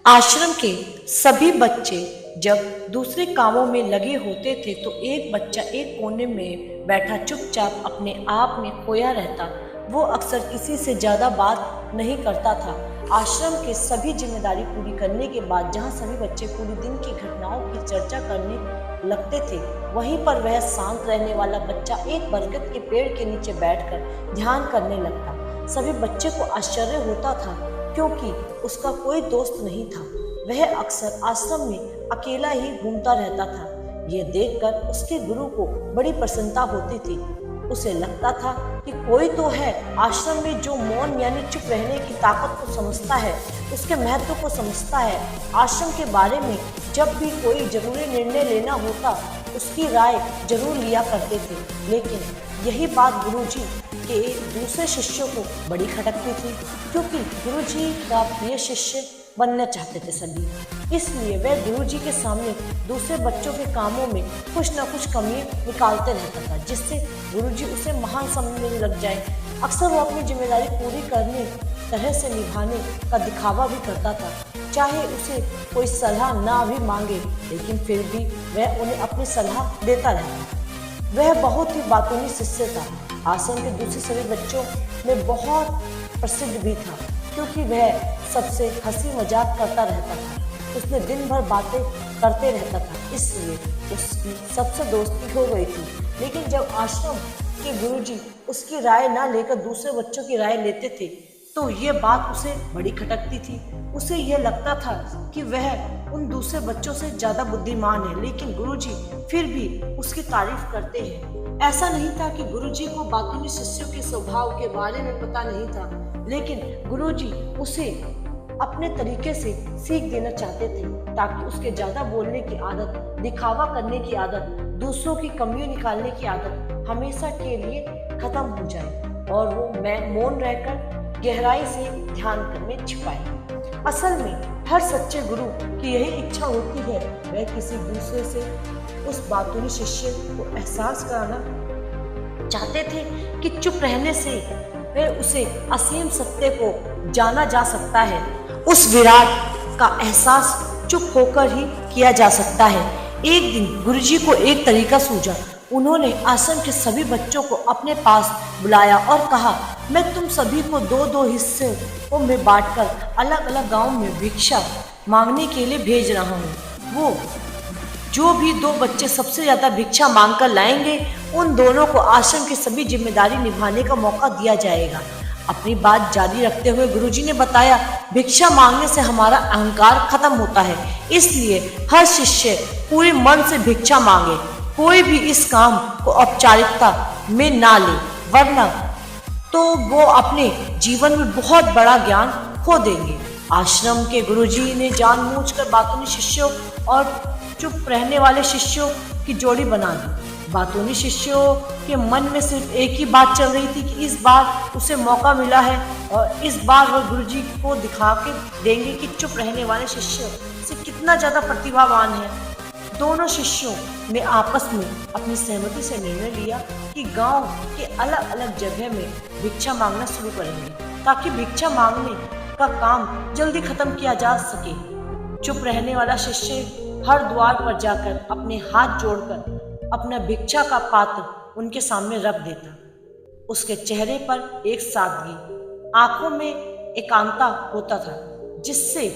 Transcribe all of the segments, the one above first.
आश्रम के सभी बच्चे जब दूसरे कामों में लगे होते थे तो एक बच्चा एक कोने में बैठा चुपचाप अपने आप में खोया रहता। वो अक्सर किसी से ज़्यादा बात नहीं करता था। आश्रम के सभी जिम्मेदारी पूरी करने के बाद जहाँ सभी बच्चे पूरे दिन की घटनाओं की चर्चा करने लगते थे, वहीं पर वह शांत रहने वाला बच्चा एक बरगद के पेड़ के नीचे बैठकर ध्यान करने लगता। सभी बच्चे को आश्चर्य होता था क्योंकि उसका कोई दोस्त नहीं था। वह अक्सर आश्रम में अकेला ही घूमता रहता था। ये देखकर उसके गुरु को बड़ी प्रसन्नता होती थी। उसे लगता था कि कोई तो है आश्रम में जो मौन यानी चुप रहने की ताकत को समझता है, उसके महत्व को समझता है। आश्रम के बारे में जब भी कोई जरूरी निर्णय लेना होता, उसकी राय जरूर लिया करते थे। लेकिन यही बात गुरुजी के दूसरे शिष्यों को बड़ी खटकती थी, क्योंकि गुरुजी का प्रिय शिष्य बनना चाहते थे सभी। इसलिए वह गुरुजी के सामने दूसरे बच्चों के कामों में कुछ न कुछ कमी निकालते रहता था, जिससे गुरुजी उसे महान समझने लग जाए। अक्सर वो अपनी जिम्मेदारी पूरी करने तरह से निभाने का दिखावा भी करता था, चाहे उसे कोई सलाह ना भी मांगे, लेकिन फिर भी वह उन्हें अपनी सलाह देता रहता। वह बहुत ही बातूनी शिष्य था। आश्रम के दूसरे सभी बच्चों में बहुत प्रसिद्ध भी था, क्योंकि वह सबसे हंसी मजाक करता रहता था। उसने दिन भर बातें करते रहता था, इसलिए उसकी सबसे दोस्ती हो गई थी। लेकिन जब आश्रम के गुरुजी उसकी राय ना लेकर दूसरे बच्चों की राय लेते थे, तो ये बात उसे बड़ी खटकती थी। उसे यह लगता था कि वह उन दूसरे बच्चों से ज़्यादा बुद्धिमान है, लेकिन गुरुजी फिर भी उसकी तारीफ करते हैं। ऐसा नहीं था कि गुरुजी को बातूनी शिष्यों के स्वभाव के बारे में पता नहीं था, लेकिन गुरुजी उसे अपने तरीके से सीख देना चाहते थे, ताकि उसके ज़्यादा बोलने की आदत, दिखावा करने की आदत, दूसरों की कमियां निकालने की आदत हमेशा के लिए खत्म हो जाए और वो मौन रहकर गहराई से ध्यान में छिपाए। असल में हर सच्चे गुरु की यही इच्छा होती है। वह किसी दूसरे से उस बातूनी शिष्य को एहसास कराना चाहते थे कि चुप रहने से वह उसे असीम सत्य को जाना जा सकता है। उस विराट का एहसास चुप होकर ही किया जा सकता है। एक दिन गुरुजी को एक तरीका सूझा। उन्होंने आश्रम के सभी बच्चों को अपने पास बुलाया और कहा, मैं तुम सभी को दो दो हिस्सों में बांटकर अलग अलग गांव में भिक्षा मांगने के लिए भेज रहा हूँ। वो जो भी दो बच्चे सबसे ज्यादा भिक्षा मांगकर लाएंगे, उन दोनों को आश्रम की सभी जिम्मेदारी निभाने का मौका दिया जाएगा। अपनी बात जारी रखते हुए गुरुजी ने बताया, भिक्षा मांगने से हमारा अहंकार खत्म होता है, इसलिए हर शिष्य पूरे मन से भिक्षा मांगे। कोई भी इस काम को औपचारिकता में ना ले, वरना तो वो अपने जीवन में बहुत बड़ा ज्ञान खो देंगे। आश्रम के गुरुजी ने जानबूझकर बातूनी शिष्यों और चुप रहने वाले शिष्यों की जोड़ी बना दी। बातूनी शिष्यों के मन में सिर्फ एक ही बात चल रही थी कि इस बार उसे मौका मिला है और इस बार वह गुरुजी को दिखा के देंगे कि चुप रहने वाले शिष्य से कितना ज्यादा प्रतिभावान है। दोनों शिष्यों ने आपस में अपनी सहमति से निर्णय लिया कि गांव के अलग अलग जगह में भिक्षा मांगना शुरू करेंगे, ताकि भिक्षा मांगने का काम जल्दी खत्म किया जा सके। चुप रहने वाला शिष्य हर द्वार पर जाकर अपने हाथ जोड़कर अपना भिक्षा का पात्र उनके सामने रख देता। उसके चेहरे पर एक सादगी, आंखों में एकांता होता था, जिससे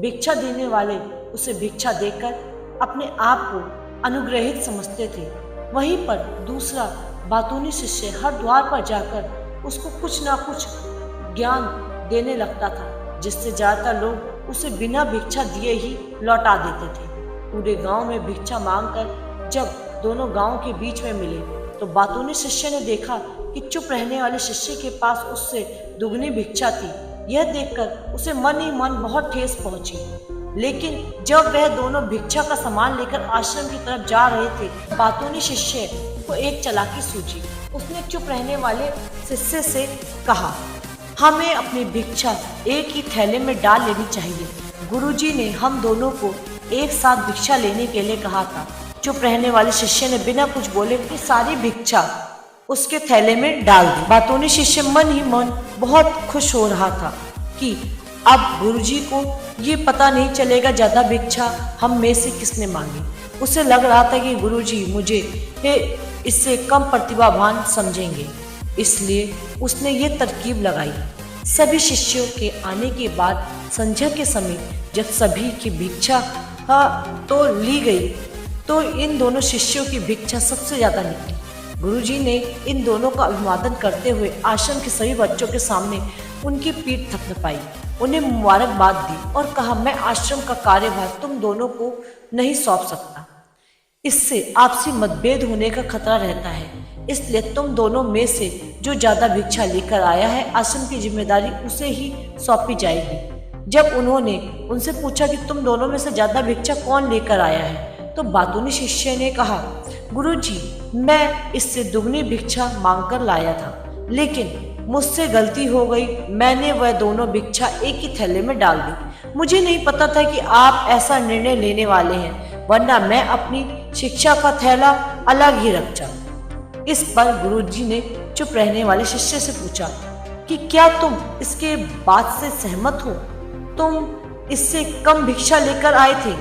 भिक्षा देने वाले उसे भिक्षा देकर अपने आप को अनुग्रहित समझते थे। वहीं पर दूसरा बातूनी शिष्य हर द्वार पर जाकर उसको कुछ ना कुछ ज्ञान देने लगता था, जिससे ज्यादातर लोग उसे बिना भिक्षा दिए ही लौटा देते थे। पूरे गांव में भिक्षा मांगकर जब दोनों गांव के बीच में मिले, तो बातूनी शिष्य ने देखा कि चुप रहने वाले शिष्य के पास उससे दुगनी भिक्षा थी। यह देखकर उसे मन ही मन बहुत ठेस पहुंची। लेकिन जब वह दोनों भिक्षा का सामान लेकर आश्रम की तरफ जा रहे थे, बातूनी शिष्य को एक चालाकी सूझी। उसने चुप रहने वाले शिष्य से कहा, हमें अपनी भिक्षा एक ही थैले में डाल लेनी चाहिए। गुरुजी ने हम दोनों को एक साथ भिक्षा लेने के लिए कहा था। चुप रहने वाले शिष्य ने बिना कुछ बोले अपनी सारी भिक्षा उसके थैले में डाल दी। बातूनी शिष्य मन ही मन बहुत खुश हो रहा था कि अब गुरुजी को ये पता नहीं चलेगा ज्यादा भिक्षा हम में से किसने मांगी। उसे लग रहा था कि गुरुजी मुझे इससे कम प्रतिभावान समझेंगे, इसलिए उसने ये तरकीब लगाई। सभी शिष्यों के आने के बाद संध्या के समय जब सभी की भिक्षा तो ली गई, तो इन दोनों शिष्यों की भिक्षा सबसे ज्यादा निकली। गुरुजी ने इन दोनों का अभिवादन करते हुए आश्रम के सभी बच्चों के सामने उनकी पीठ थपथपाई, उन्हें मुबारकबाद दी और कहा, मैं आश्रम का कार्यभार तुम दोनों को नहीं सौंप सकता। इससे आपसी मतभेद होने का खतरा रहता है, इसलिए तुम दोनों में से जो ज्यादा भिक्षा लेकर आया है, आश्रम की जिम्मेदारी उसे ही सौंपी जाएगी। जब उन्होंने उनसे पूछा कि तुम दोनों में से ज्यादा भिक्षा कौन लेकर आया है, तो बातूनी शिष्य ने कहा, गुरुजी, मैं इससे दुगनी भिक्षा मांगकर लाया था, लेकिन मुझसे गलती हो गई। मैंने वह दोनों भिक्षा एक ही थैले में डाल दी। मुझे नहीं पता था कि आप ऐसा निर्णय लेने वाले हैं, वरना मैं अपनी शिक्षा का थैला अलग ही रखता। इस पर गुरुजी ने चुप रहने वाले शिष्य से पूछा कि क्या तुम इसके बात से सहमत हो? तुम इससे कम भिक्षा लेकर आए थे।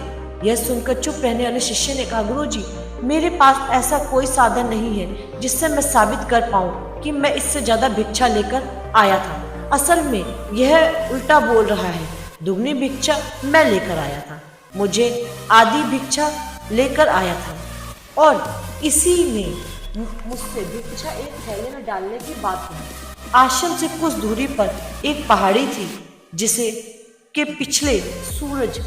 यह सुनकर चुप रहने वाले शिष्य ने कहा, गुरुजी, मेरे पास ऐसा कोई साधन नहीं है जिससे मैं साबित कर पाऊं कि मैं इससे ज्यादा भिक्षा लेकर आया था। असल में यह उल्टा बोल रहा है। दुगनी भिक्षा मैं लेकर आया था, मुझे आधी भिक्षा लेकर आया था और इसी ने मुझसे भिक्षा एक थैले में डालने की बात कही। आश्रम से कुछ दूरी पर एक पहाड़ी थी जिसे के पिछले सूरज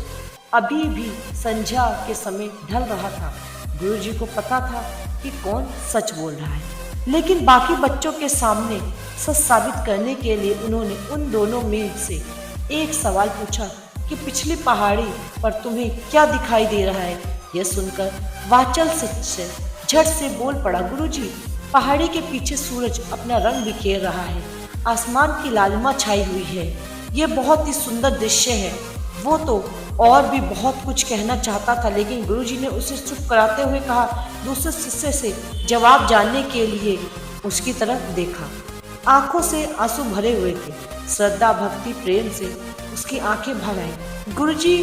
अभी भी संध्या के समय ढल रहा था। गुरुजी को पता था कि कौन सच बोल रहा है, लेकिन बाकी बच्चों के सामने सच साबित करने के लिए उन्होंने उन दोनों में से एक सवाल पूछा कि पिछली पहाड़ी पर तुम्हें क्या दिखाई दे रहा है? यह सुनकर वाचल शिष्य झट से बोल पड़ा, गुरुजी, पहाड़ी के पीछे सूरज अपना रंग बिखेर रहा है, आसमान की लालिमा छाई हुई है, यह बहुत ही सुंदर दृश्य है। वो तो और भी बहुत कुछ कहना चाहता था, लेकिन गुरुजी ने उसे चुप कराते हुए कहा। दूसरे शिष्य से जवाब जानने के लिए उसकी तरफ देखा। आंखों से आंसू भरे हुए थे। श्रद्धा, भक्ति, प्रेम से उसकी आंखें भर आई। गुरुजी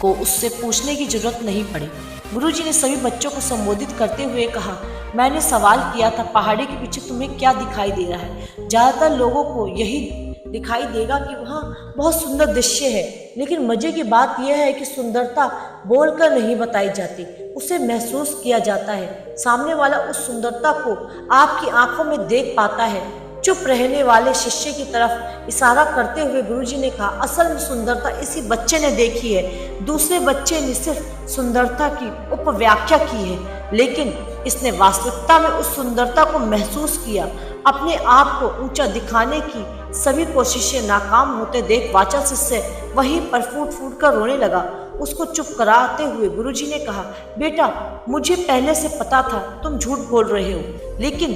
को उससे पूछने की जरूरत नहीं पड़ी। गुरुजी ने सभी बच्चों को संबोधित करते हुए कहा, मैंने सवाल किया था, पहाड़ी के पीछे तुम्हें क्या दिखाई दे रहा है? ज्यादातर लोगों को यही दिखाई देगा कि वहाँ बहुत सुंदर दृश्य है, लेकिन मजे की बात यह है कि सुंदरता बोलकर नहीं बताई जाती, उसे महसूस किया जाता है। सामने वाला उस सुंदरता को आपकी आंखों में देख पाता है। चुप रहने वाले शिष्य की तरफ इशारा करते हुए गुरुजी ने कहा, असल में सुंदरता इसी बच्चे ने देखी है। दूसरे बच्चे ने सिर्फ सुंदरता की उपव्याख्या की है, लेकिन इसने वास्तविकता में उस सुंदरता को महसूस किया। अपने आप को ऊंचा दिखाने की सभी कोशिशें नाकाम होते देख वाचल शिष्य वहीं पर फूट फूट कर रोने लगा। उसको चुप कराते हुए गुरुजी ने कहा, बेटा, मुझे पहले से पता था तुम झूठ बोल रहे हो, लेकिन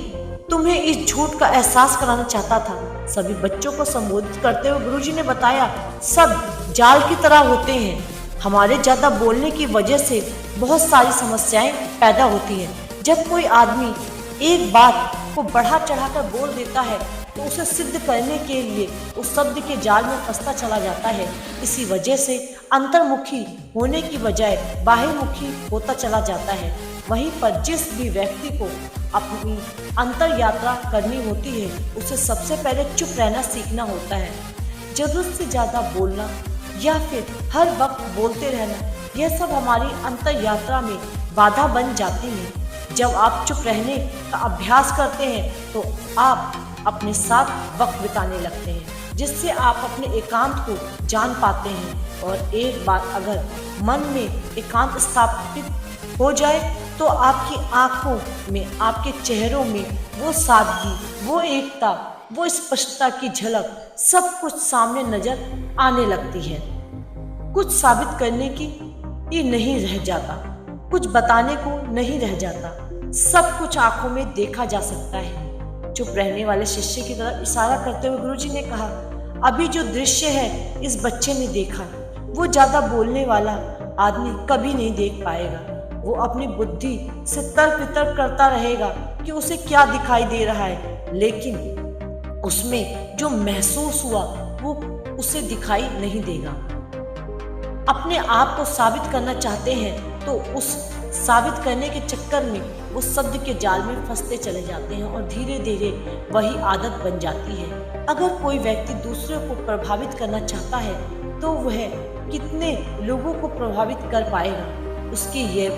तुम्हें इस झूठ का एहसास कराना चाहता था। सभी बच्चों को संबोधित करते हुए गुरुजी ने बताया, सब जाल की तरह होते हैं। हमारे ज्यादा बोलने की वजह से बहुत सारी समस्याएं पैदा होती हैं। जब कोई आदमी एक बात को बढ़ा चढ़ाकर बोल देता है तो उसे सिद्ध करने के लिए उस शब्द के जाल में फंसता चला जाता है। इसी वजह से अंतर्मुखी होने की बजाय बाह्यमुखी होता चला जाता है। वहीं पर जिस भी व्यक्ति को अपनी अंतर यात्रा करनी होती है, उसे सबसे पहले चुप रहना सीखना होता है। जरूरत से ज्यादा बोलना या फिर हर वक्त बोलते रहना, यह सब हमारी अंतर यात्रा में बाधा बन जाती है। जब आप चुप रहने का अभ्यास करते हैं तो आप अपने साथ वक्त बिताने लगते हैं, जिससे आप अपने एकांत को जान पाते हैं। और एक बार अगर मन में एकांत स्थापित हो जाए तो आपकी आंखों में, आपके चेहरों में वो सादगी, वो एकता, वो स्पष्टता की झलक सब कुछ सामने नजर आने लगती है। कुछ साबित करने की ये नहीं रह जाता, कुछ बताने को नहीं रह जाता, सब कुछ आंखों में देखा जा सकता है। चुप रहने वाले शिष्य की तरफ इशारा करते हुए गुरुजी ने कहा, अभी जो दृश्य है इस बच्चे ने देखा, वो ज्यादा बोलने वाला आदमी कभी नहीं देख पाएगा। वो अपनी बुद्धि से तर्क वितर्क करता रहेगा कि उसे क्या दिखाई दे रहा है, लेकिन उसमें जो महसूस हुआ वो उसे दिखाई नहीं देगा। अपने आप को साबित करना चाहते हैं तो उस साबित करने के चक्कर में वो शब्द के जाल में फंसते चले जाते हैं और धीरे धीरे वही आदत बन जाती है। अगर कोई व्यक्ति दूसरों को प्रभावित करना चाहता है तो वह कितने लोगों को प्रभावित कर पाएगा, उसकी ये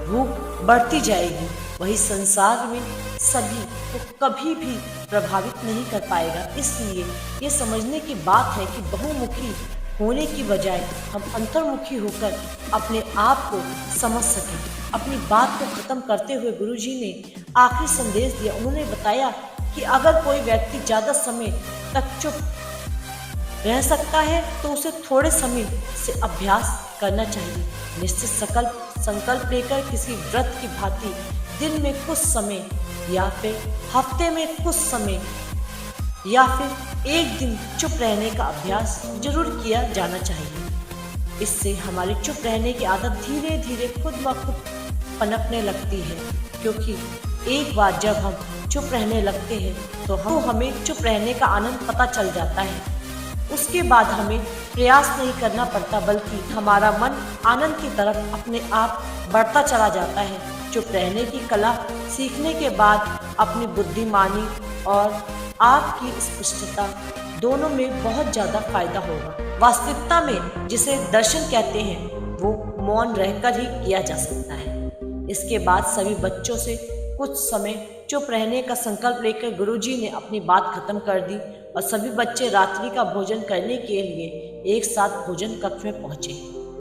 भूख बढ़ती जाएगी। वही संसार में सभी को कभी भी प्रभावित नहीं कर पाएगा। इसलिए ये समझने की बात है कि बहुमुखी होने की बजाय हम अंतर्मुखी होकर अपने आप को समझ सकें। अपनी बात को खत्म करते हुए गुरुजी ने आखिरी संदेश दिया। उन्होंने बताया कि अगर कोई व्यक्ति ज़्यादा समय तक चुप रह सकता है तो उसे थोड़े समय से अभ्यास करना चाहिए। निश्चित संकल्प लेकर किसी व्रत की भांति दिन में कुछ समय या फिर हफ्ते में कुछ समय या फिर एक दिन चुप रहने का अभ्यास जरूर किया जाना चाहिए। इससे हमारी चुप रहने की आदत धीरे धीरे खुद ब खुद पनपने लगती है, क्योंकि एक बार जब हम चुप रहने लगते हैं तो हमें चुप रहने का आनंद पता चल जाता है। उसके बाद हमें प्रयास नहीं करना पड़ता, बल्कि हमारा मन आनंद की तरफ अपने आप बढ़ता चला जाता है। चुप रहने की कला सीखने के बाद अपनी बुद्धिमानी और आपकी स्पष्टता दोनों में बहुत ज़्यादा फायदा होगा। वास्तविकता में जिसे दर्शन कहते हैं वो मौन रहकर ही किया जा सकता है। इसके बाद सभी बच्चों से कुछ समय चुप रहने का संकल्प लेकर गुरुजी ने अपनी बात खत्म कर दी और सभी बच्चे रात्रि का भोजन करने के लिए एक साथ भोजन कक्ष में पहुंचे।